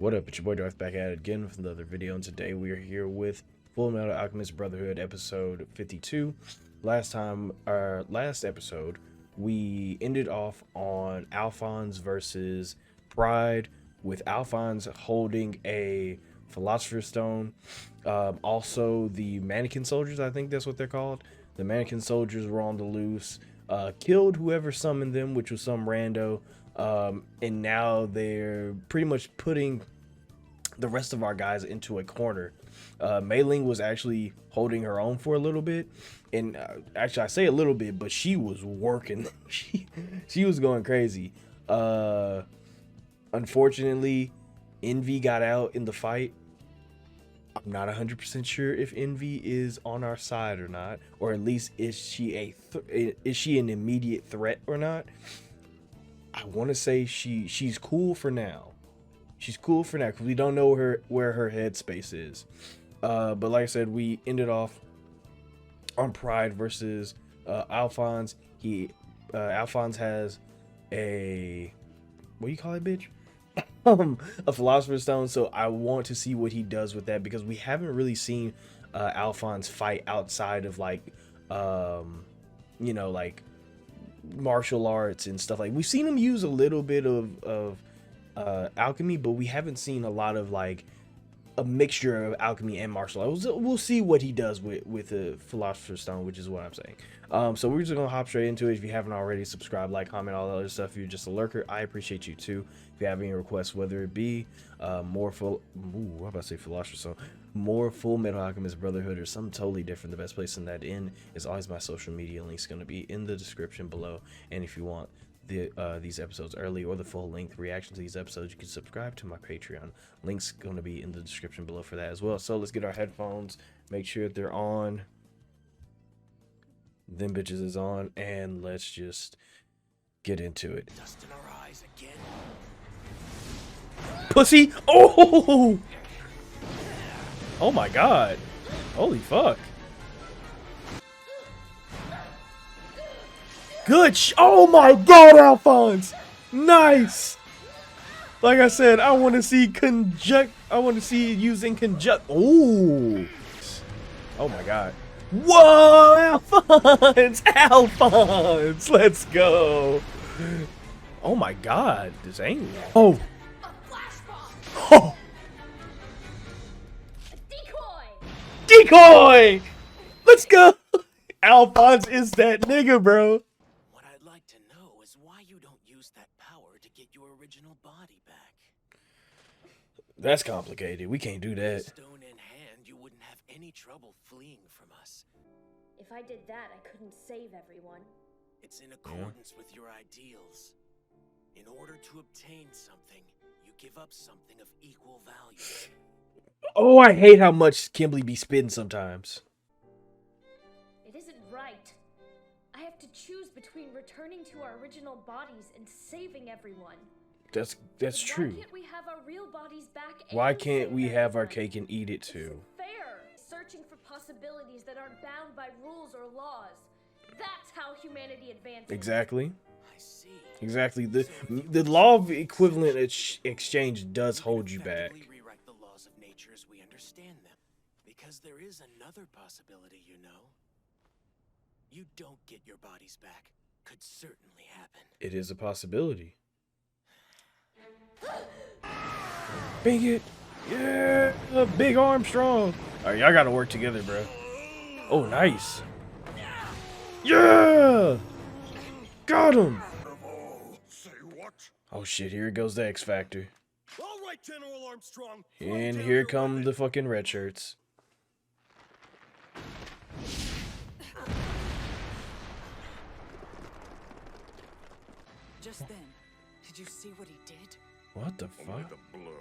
What up, it's your boy Dvrth back at it again with another video, and today we are here with Fullmetal Alchemist Brotherhood episode 52. Last episode, we ended off on Alphonse versus Pride, with Alphonse holding a Philosopher's Stone. Also, the Mannequin Soldiers, I think that's what they're called. The Mannequin Soldiers were on the loose, killed whoever summoned them, which was some rando. And now they're pretty much putting the rest of our guys into a corner. Mei Ling was actually holding her own for a little bit, and actually I say a little bit, but she was working. she was going crazy. Unfortunately, Envy got out in the fight. I'm not 100% sure if Envy is on our side or not, or at least is she an immediate threat or not. I want to say she's cool for now. She's cool for now because we don't know where her headspace is. But like I said, we ended off on Pride versus Alphonse. Alphonse has a, what do you call it, bitch? A Philosopher's Stone. So I want to see what he does with that, because we haven't really seen Alphonse fight outside of like like martial arts and stuff. Like, we've seen him use a little bit of alchemy, but we haven't seen a lot of like a mixture of alchemy and martial arts. We'll see what he does with the Philosopher's Stone, which is what I'm saying. So we're just gonna hop straight into it. If you haven't already, subscribe, like, comment, all that other stuff. If you're just a lurker, I appreciate you too. If you have any requests, whether it be more Philosopher's Stone, more Fullmetal Alchemist Brotherhood, or something totally different, the best place in that is always my social media links, going to be in the description below. And if you want these episodes early, or the full-length reaction to these episodes, you can subscribe to my Patreon. Links going to be in the description below for that as well. So let's get our headphones, make sure that they're on. Them bitches is on, and let's just get into it. Dust in our eyes again. Pussy! Oh! Oh my god. Holy fuck. Good oh my god, Alphonse! Nice! Like I said, I want to see using conjunct. Ooh! Oh my god. Whoa! Alphonse! Alphonse! Let's go! Oh my god, this ain't. Oh! Oh! Decoy! Let's go! Alphonse is that nigga, bro. What I'd like to know is why you don't use that power to get your original body back. That's complicated. We can't do that. Stone in hand, you wouldn't have any trouble fleeing from us. If I did that, I couldn't save everyone. It's in accordance with your ideals. In order to obtain something, you give up something of equal value. Oh, I hate how much Kimberly be spitting sometimes. It isn't right. I have to choose between returning to our original bodies and saving everyone. That's true. Why can't we have our real bodies back? Why can't we have our cake and eat it too? It's fair. Searching for possibilities that aren't bound by rules or laws. That's how humanity advances. Exactly. I see. Exactly. The law of equivalent exchange does hold you back. Rewrite the laws of nature as we understand them, because there is another possibility, you know. You don't get your bodies back. Could certainly happen. It is a possibility. Big it. Yeah, Big Armstrong. All right, y'all gotta work together, bro. Oh, nice. Yeah, got him. Say what? Oh shit, here goes the X Factor. All right, General Armstrong. And here come the fucking red shirts. Just then, did you see what he did? What the Only fuck? the blur.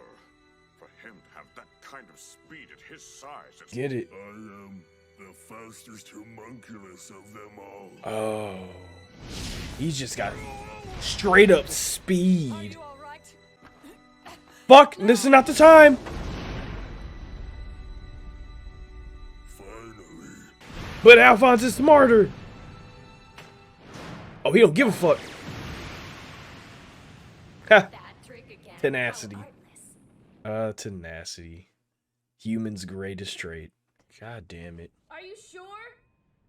For him to have that kind of speed at his size. Get it? I am the fastest homunculus of them all. Oh, he's just got straight up speed. You all right? Fuck, this is not the time. Finally. But Alphonse is smarter. Oh, he don't give a fuck. Ha. That trick again. Tenacity. How heartless. Tenacity. Human's greatest trait. God damn it. Are you sure?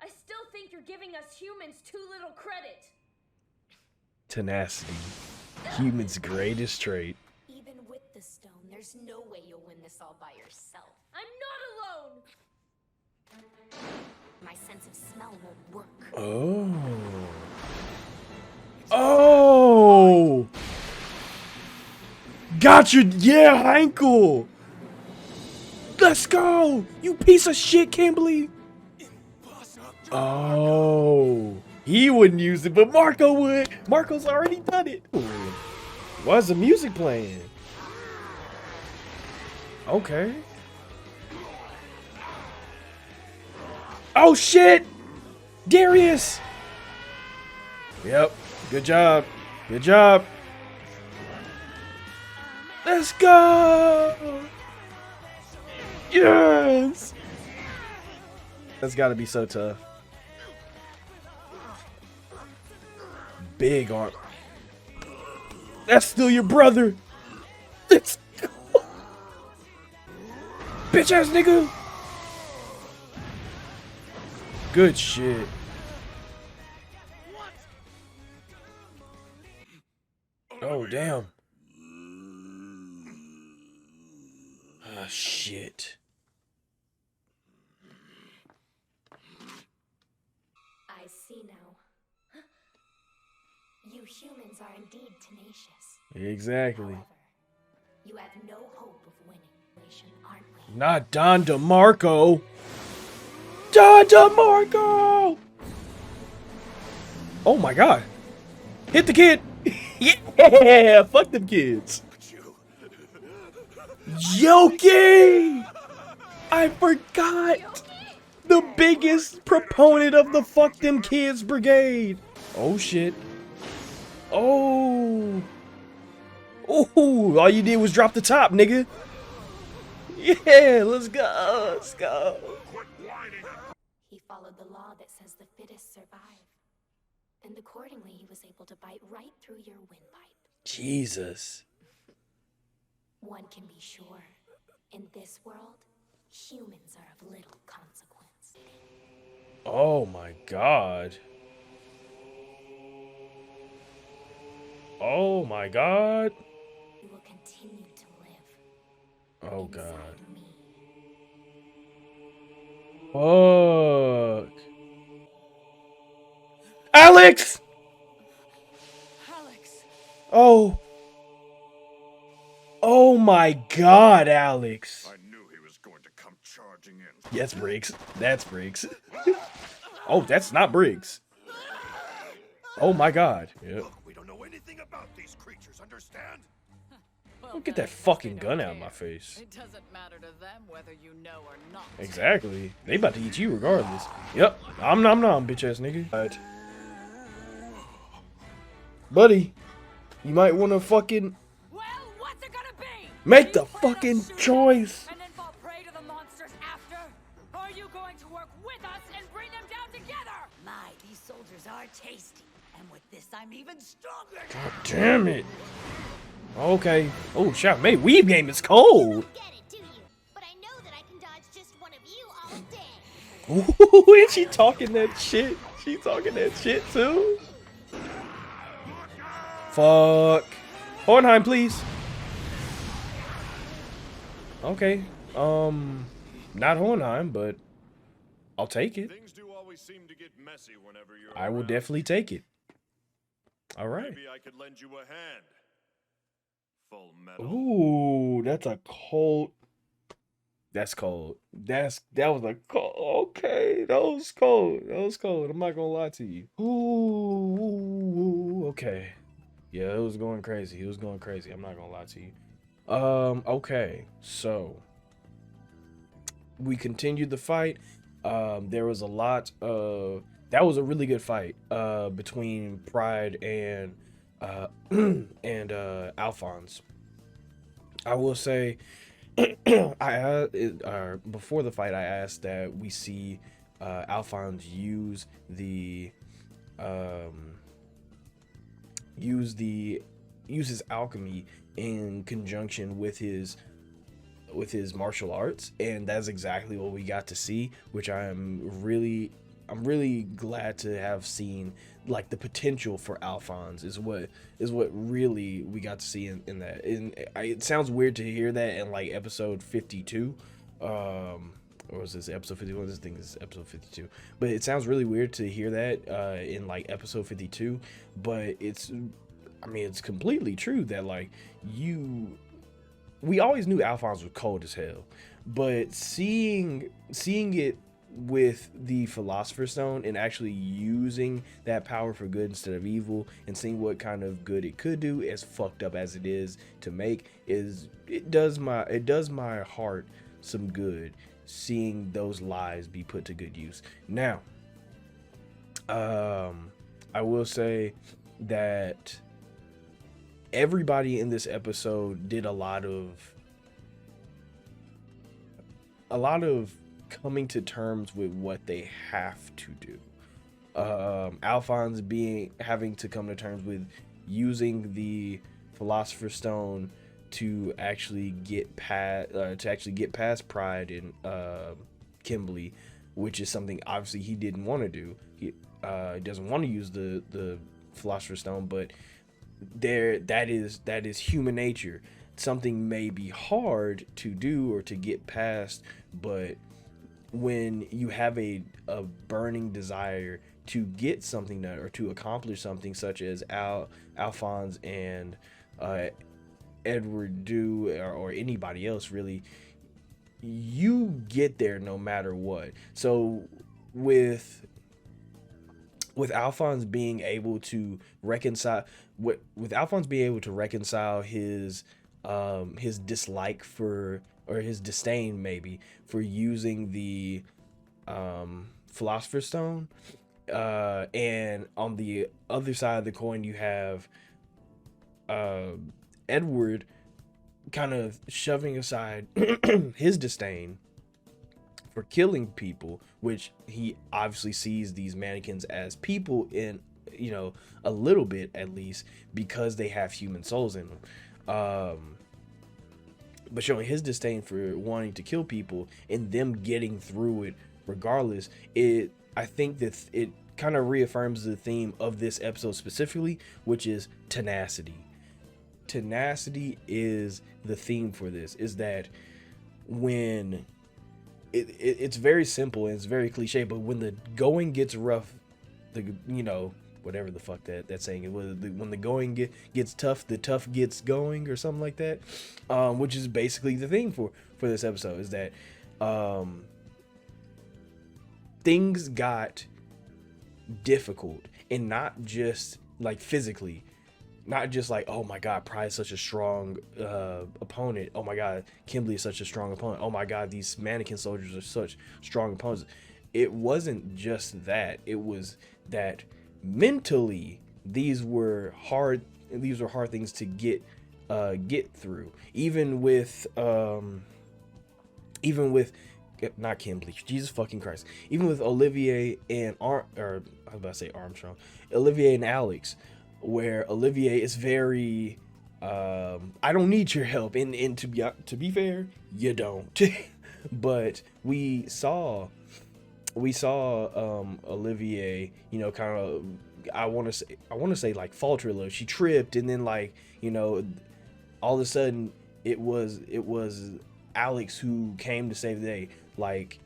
I still think you're giving us humans too little credit. Tenacity. Human's greatest trait. Even with the stone, there's no way you'll win this all by yourself. I'm not alone! My sense of smell won't work. Oh. Oh! Gotcha! Yeah, Hankel! Let's go! You piece of shit, Kimberly! Oh. He wouldn't use it, but Marco would! Marco's already done it! Why is the music playing? Okay. Oh shit! Darius! Yep. Good job. Good job. Let's go! Yes! That's gotta be so tough. Big arm. That's still your brother! Let's go! Bitch ass nigga! Good shit. Oh, damn. Ah, shit. I see now. You humans are indeed tenacious. Exactly. However, you have no hope of winning, aren't we? Not Don DeMarco. Don DeMarco! Oh my god. Hit the kid. Yeah, fuck them kids. Yoki! I forgot. The biggest proponent of the fuck them kids brigade. Oh shit. Oh. Oh, all you did was drop the top, nigga. Yeah, let's go. Let's go. He followed the law that says the fittest survive. And accordingly, he was able to bite right through your windpipe. Jesus. One can be sure, in this world, humans are of little consequence. Oh my god. Oh my god. You will continue to live. Oh inside god. me. Fuck. Alex! Alex! Oh. Oh my god, Alex. I knew he was going to come charging in. Yes, Briggs. That's Briggs. Oh, that's not Briggs. Oh my god. Yep. Look, we don't know anything about these creatures, understand? Well, Don't get that thanks, they fucking don't gun out of care. my face. It doesn't matter to them whether you know or not. Exactly. They about to eat you regardless. Yep. Nom nom nom, bitch ass nigga. Alright. Buddy, you might want to fucking Well, what's it gonna be? make the You plan on fucking shooting choice. And then fall prey to the monsters after? Or are you going to work with us and bring them down together? My, these soldiers are tasty. And with this, I'm even stronger. God damn it. Okay. Oh, shot mate. Weave game is cold. Get it, do you? But I know that I can dodge just one of you all day. Ooh, and she talking that shit. She talking that shit too. Fuck. Hohenheim, please. Okay. Not Hohenheim, but I'll take it. Things do always seem to get messy whenever you're I will around. definitely take it. All right. Maybe I could lend you a hand. Full metal. Ooh, that's a cold. That's cold. That was a cold. Okay, that was cold. That was cold. I'm not gonna lie to you. Ooh, okay. Yeah, it was going crazy. It was going crazy. I'm not gonna lie to you. Okay, so we continued the fight. There was a lot of that was a really good fight between Pride and and Alphonse. I will say before the fight I asked that we see Alphonse use his alchemy in conjunction with his martial arts, and that's exactly what we got to see, which I'm really glad to have seen. Like the potential for Alphonse is what really we got to see in that. And it sounds weird to hear that in like episode 52, or was this episode 51? This thing is episode 52, but it sounds really weird to hear that in like episode 52. But it's completely true that like we always knew Alphonse was cold as hell, but seeing it with the Philosopher's Stone and actually using that power for good instead of evil, and seeing what kind of good it could do, as fucked up as it is to make, it does my heart some good, seeing those lives be put to good use. Now, I will say that everybody in this episode did a lot of coming to terms with what they have to do. Alphonse having to come to terms with using the Philosopher's Stone to actually get past Pride and Kimberly, which is something obviously he didn't want to do. He doesn't want to use the Philosopher's Stone, but that is human nature. Something may be hard to do or to get past, but when you have a burning desire to get something done or to accomplish something, such as Alphonse and Edward do, or anybody else really, you get there no matter what. So with Alphonse being able to reconcile his dislike for, or his disdain maybe, for using the Philosopher's Stone, and on the other side of the coin you have Edward kind of shoving aside his disdain for killing people, which he obviously sees these mannequins as people in, a little bit at least, because they have human souls in them. But showing his disdain for wanting to kill people and them getting through it regardless, I think that it kind of reaffirms the theme of this episode specifically, which is tenacity. Tenacity is the theme for this, is that when it's very simple and it's very cliche, but when the going gets rough, whatever the fuck that saying is, when the going gets tough, the tough gets going, or something like that, which is basically the thing for this episode, is that things got difficult, and not just like physically, not just like, oh my god, Pride is such a strong opponent, oh my god, Kimberly is such a strong opponent, oh my god, these mannequin soldiers are such strong opponents. It wasn't just that, it was that mentally these were hard things to get through, even with not Kimberly, Jesus fucking Christ, even with Olivier and Armstrong, Olivier and Alex, where Olivier is very I don't need your help, and to be fair, you don't. But we saw Olivier, kind of, I want to say like falter a little. She tripped, and then all of a sudden it was Alex who came to save the day. Like,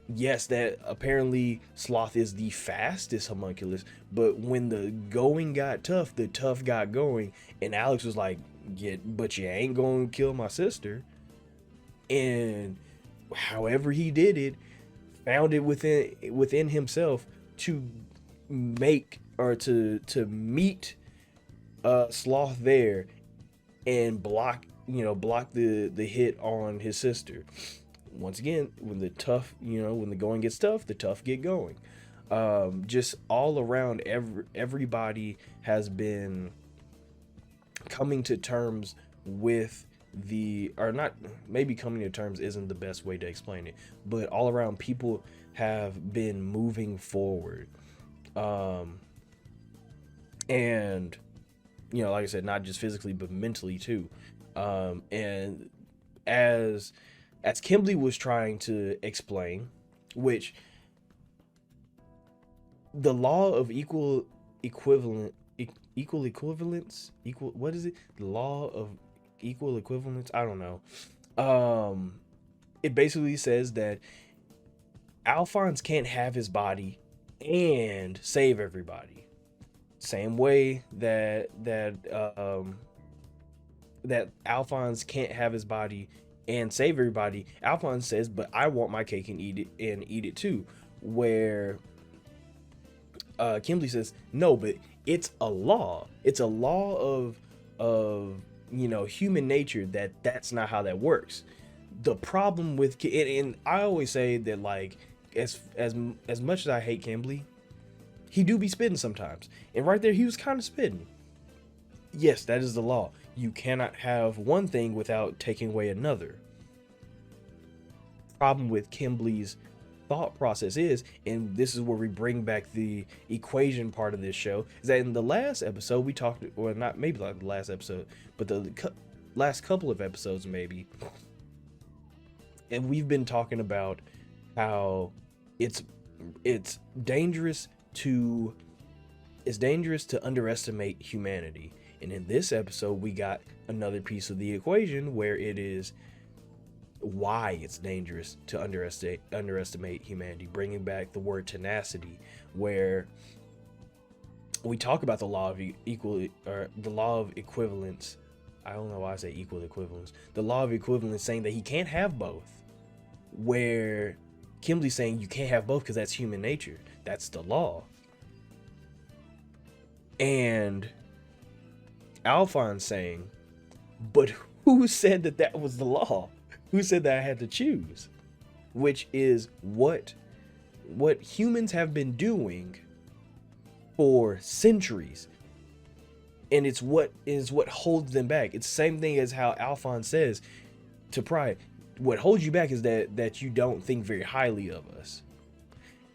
yes, that apparently Sloth is the fastest homunculus, but when the going got tough, the tough got going, and Alex was like, but you ain't gonna kill my sister. And however he did it, found it within himself to make, or to meet Sloth there and block the hit on his sister. Once again, when the going gets tough, the tough get going. Just all around, everybody has been coming to terms with or not, maybe coming to terms isn't the best way to explain it, but all around people have been moving forward. And like I said, not just physically but mentally too. And as as Kimberly was trying to explain, which the law of equal equivalence, what is it? The law of equal equivalence. I don't know. It basically says that Alphonse can't have his body and save everybody. Same way that Alphonse can't have his body and save everybody. Alphonse says, "But I want my cake and eat it too." Where Kimberly says, "No, but it's a law. It's a law of human nature that's not how that works." The problem with and I always say that, like, as much as I hate Kimberly, he do be spitting sometimes, and right there he was kind of spitting. Yes, that is the law. You cannot have one thing without taking away another. Problem with Kimberly's thought process is, and this is where we bring back the equation part of this show, is that in the last episode we talked, or not, maybe not the last episode, but the last couple of episodes maybe, and we've been talking about how it's dangerous to underestimate humanity. And in this episode we got another piece of the equation where it is why it's dangerous to underestimate humanity, bringing back the word tenacity, where we talk about the law of equivalence. I don't know why I say equal equivalence. The law of equivalence saying that he can't have both, where Kimberly's saying you can't have both because that's human nature. That's the law. And Alphonse saying, "But who said that was the law? Who said that I had to choose?" Which is what humans have been doing for centuries. And it's what holds them back. It's the same thing as how Alphonse says to Pride, what holds you back is that you don't think very highly of us.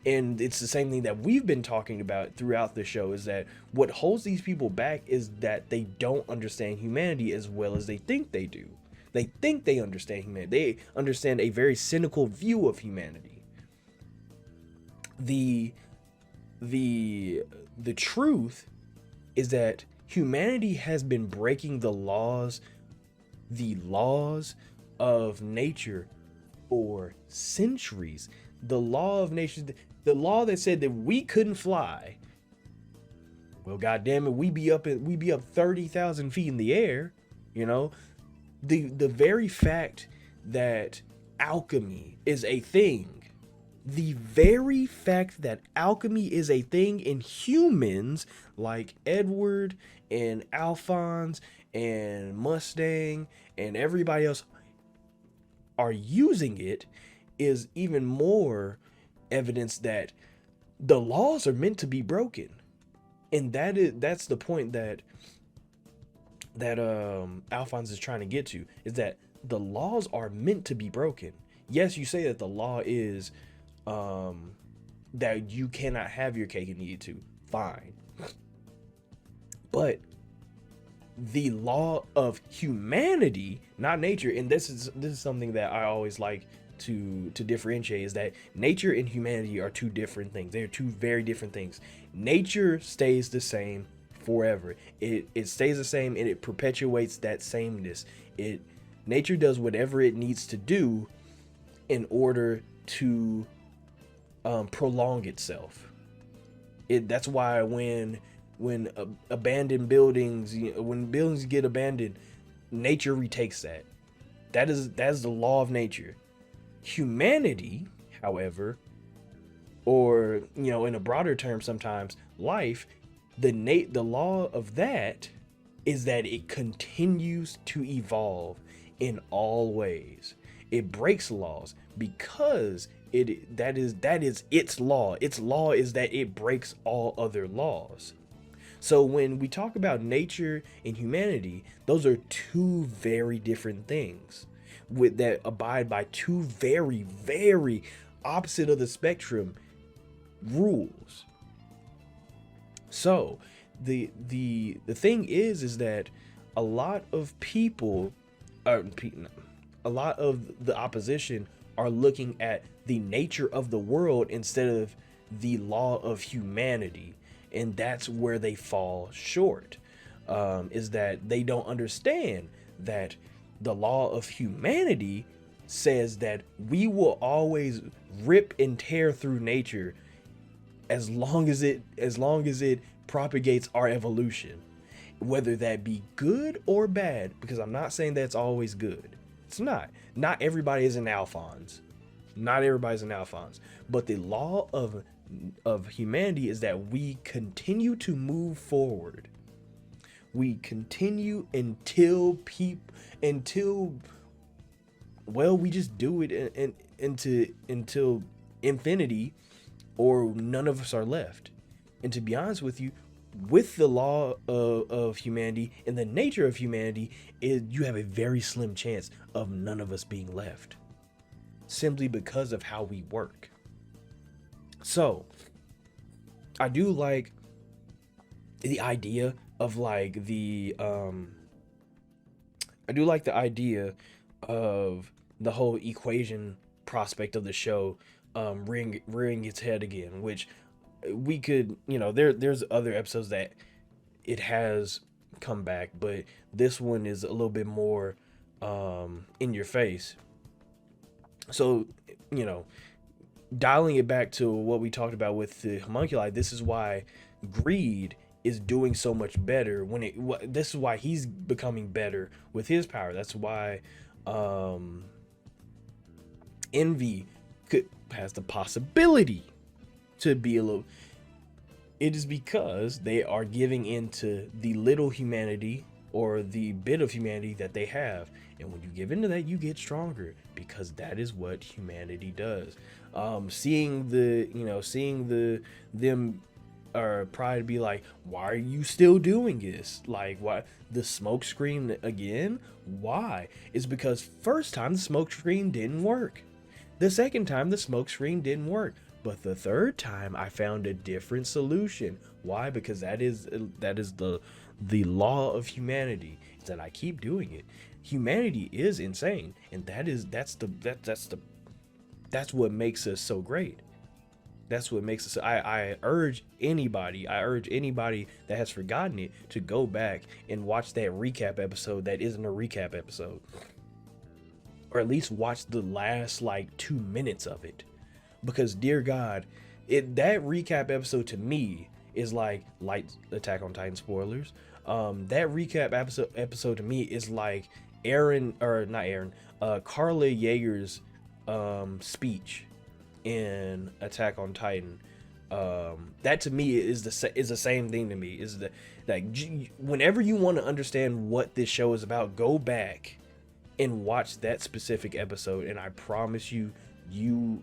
And it's the same thing that we've been talking about throughout the show, is that what holds these people back is that they don't understand humanity as well as they think they do. They think they understand humanity. They understand a very cynical view of humanity. The truth is that humanity has been breaking the laws of nature for centuries. The law of nature, the law that said that we couldn't fly. Well, goddamn it, we be up 30,000 feet in the air. The very fact that alchemy is a thing. The very fact that alchemy is a thing in humans like Edward and Alphonse and Mustang and everybody else are using it is even more evidence that the laws are meant to be broken. And that's the point that Alphonse is trying to get to, is that the laws are meant to be broken. Yes, you say that the law is that you cannot have your cake and eat it too. Fine. But the law of humanity, not nature, and this is something that I always like to differentiate, is that nature and humanity are two different things. They are two very different things. Nature stays the same forever. It stays the same and it perpetuates that sameness. Nature does whatever it needs to do in order to prolong itself. That's why when abandoned buildings, when buildings get abandoned, nature retakes that. That is the law of nature. Humanity, however, or in a broader term sometimes, life, the law of that is that it continues to evolve in all ways. It breaks laws because that is its law. Its law is that it breaks all other laws. So when we talk about nature and humanity, those are two very different things that abide by two very, very opposite of the spectrum rules. So the thing is that a lot of people, a the opposition are looking at the nature of the world instead of the law of humanity, and that's where they fall short. Is that they don't understand that the law of humanity says that we will always rip and tear through nature as long as it propagates our evolution, whether that be good or bad, because I'm not saying that's always good. It's not everybody is an Alphonse. Not everybody's an Alphonse, but the law of humanity is that we continue to move forward. We continue until we just do it until infinity, or none of us are left. And to be honest with you, with the law of humanity and the nature of humanity, you have a very slim chance of none of us being left, simply because of how we work. So I do like the idea of like the whole equation prospect of the show rearing its head again, which we could, there's other episodes that it has come back, but this one is a little bit more in your face. So, dialing it back to what we talked about with the homunculi, this is why greed is doing so much better this is why he's becoming better with his power. That's why envy has the possibility to be a little. It is because they are giving into the little humanity or the bit of humanity that they have, and when you give into that, you get stronger, because that is what humanity does. Seeing them pride be like, why are you still doing this? Like, why the smoke screen again? Why? It's because first time the smoke screen didn't work. The second time the smoke screen didn't work. But the third time I found a different solution. Why? Because that is the law of humanity, is that I keep doing it. Humanity is insane, and that's what makes us so great. That's what makes us. I urge anybody that has forgotten it to go back and watch that recap episode that isn't a recap episode, or at least watch the last like 2 minutes of it, because dear God, that recap episode to me is like light Attack on Titan spoilers. That recap episode to me is like Carla Yeager's speech in Attack on Titan. That to me is the same thing to me. Is that, like, whenever you want to understand what this show is about, go back and watch that specific episode, and I promise you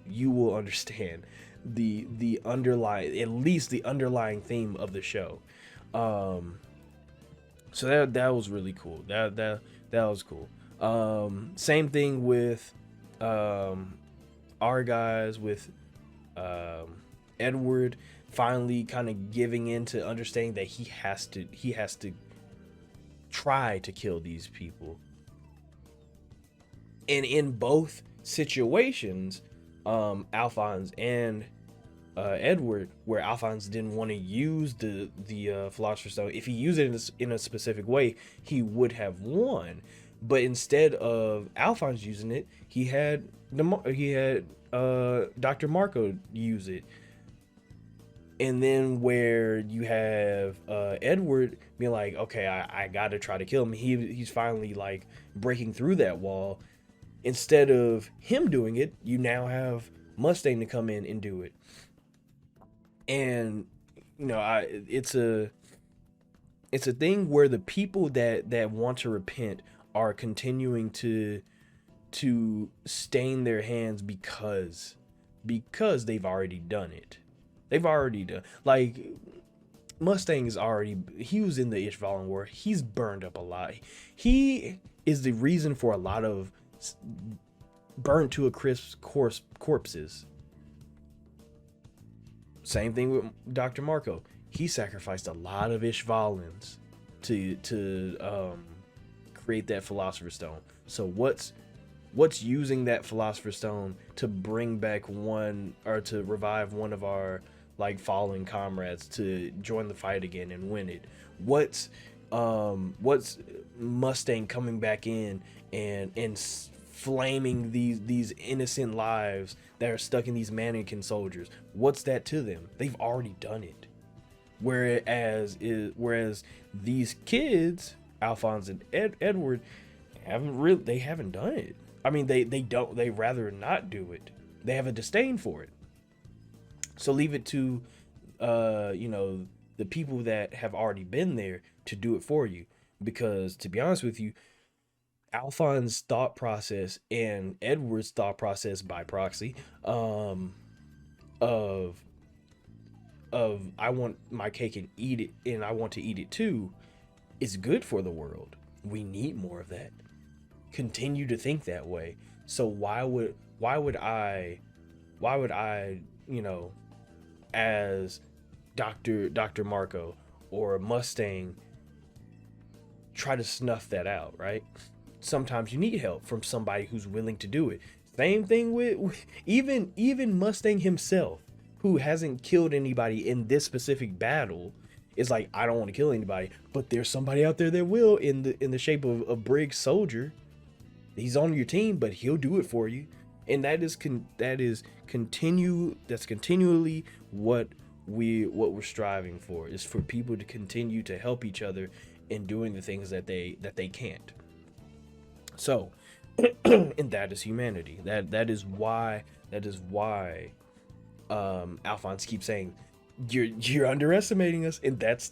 will understand the underlying, at least the underlying theme of the show. So that was really cool. That was cool. Same thing with our guys, with Edward finally kind of giving in to understanding that he has to try to kill these people. And in both situations, Alphonse and Edward, where Alphonse didn't want to use the Philosopher's Stone, if he used it in a specific way, he would have won. But instead of Alphonse using it, he had Dr. Marco use it. And then where you have Edward being like, okay, I gotta try to kill him. He's finally like breaking through that wall. Instead of him doing it, you now have Mustang to come in and do it. And it's a thing where the people that want to repent are continuing to stain their hands because they've already done it. They've already done, like, Mustang he was in the Ishvalan War. He's burned up a lot. He is the reason for a lot of burnt to a crisp corpses. Same thing with Dr. Marco. He sacrificed a lot of Ishvalans to create that Philosopher's Stone. So what's What's using that Philosopher's Stone to bring back one, or to revive one of our like fallen comrades to join the fight again and win it? What's Mustang coming back in and flaming these innocent lives that are stuck in these mannequin soldiers? What's that to them? They've already done it. Whereas these kids, Alphonse and Edward, they haven't done it. I mean, they rather not do it. They have a disdain for it. So leave it to the people that have already been there to do it for you. Because to be honest with you, Alphonse's thought process and Edward's thought process by proxy, of I want my cake and eat it, and I want to eat it too, is good for the world. We need more of that. Continue to think that way. So why would I, as Dr. Marco or Mustang, try to snuff that out, right? Sometimes you need help from somebody who's willing to do it. Same thing with even Mustang himself, who hasn't killed anybody in this specific battle, is like, I don't want to kill anybody, but there's somebody out there that will, in the shape of Briggs Soldier. He's on your team, but he'll do it for you. And that's continually what we're striving for, is for people to continue to help each other in doing the things that they can't. So, and that is humanity. That is why Alphonse keeps saying, you're underestimating us, and that's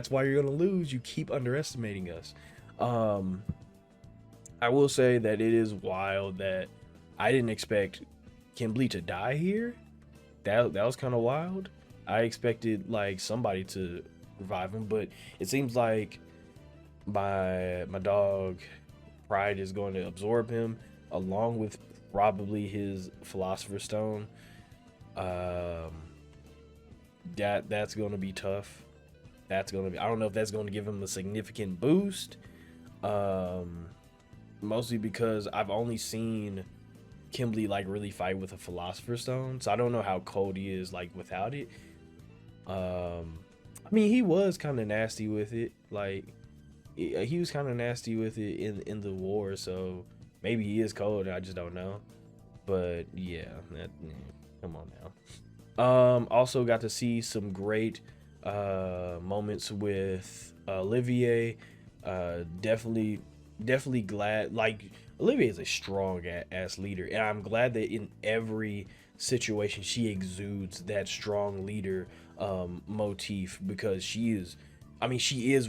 why you're gonna lose. You keep underestimating us. I will say that it is wild that I didn't expect Kimberly to die here. That was kind of wild. I expected like somebody to revive him, but it seems like my dog Pride is going to absorb him, along with probably his Philosopher's Stone. That's going to be tough. I don't know if that's going to give him a significant boost. Mostly because I've only seen Kimberly like really fight with a Philosopher's Stone, so I don't know how cold he is like without it. I mean, he was kind of nasty with it. Like, he was kind of nasty with it in the war, so maybe he is cold. I just don't know. But yeah, come on now. Also got to see some great moments with Olivier. Definitely glad. Like, Olivier is a strong ass leader, and I'm glad that in every situation she exudes that strong leader motif, because she is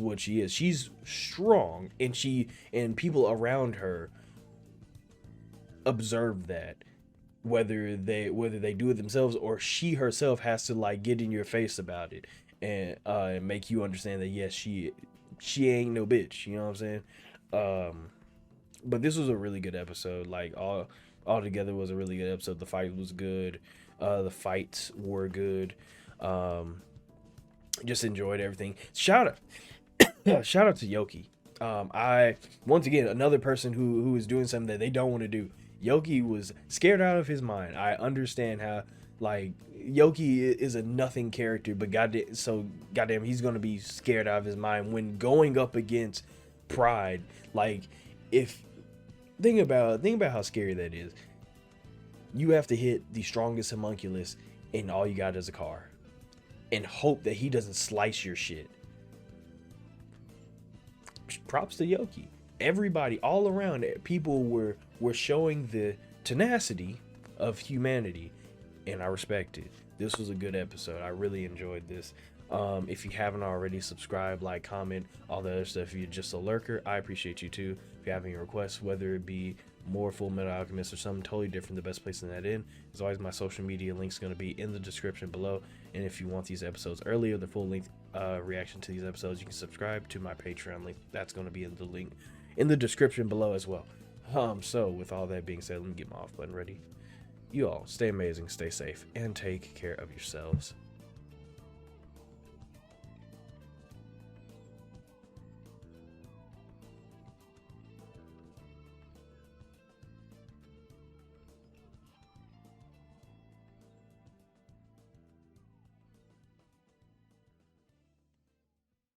what she is. She's strong, and people around her observe that, whether they do it themselves or she herself has to like get in your face about it and make you understand that yes, she ain't no bitch, you know what I'm saying? But this was a really good episode. Like, all together was a really good episode. The fight was good. The fights were good. Just enjoyed everything. Shout out to Yoki. Once again, another person who is doing something that they don't want to do. Yoki was scared out of his mind. I understand how, like, Yoki is a nothing character, but goddamn, he's gonna be scared out of his mind when going up against Pride. Like, think about how scary that is. You have to hit the strongest homunculus, and all you got is a car, and hope that he doesn't slice your shit. Props to Yoki. Everybody all around, people were showing the tenacity of humanity, and I respect it. This was a good episode. I really enjoyed this. If you haven't already, subscribe, like, comment, all the other stuff. If you're just a lurker, I appreciate you too. If you have any requests, whether it be more Fullmetal Alchemist or something totally different, the best place to that in is always my social media links going to be in the description below. And if you want these episodes earlier, the full length reaction to these episodes, you can subscribe to my Patreon link. That's going to be in the link in the description below as well. So with all that being said, let me get my off button ready. You all stay amazing, stay safe, and take care of yourselves.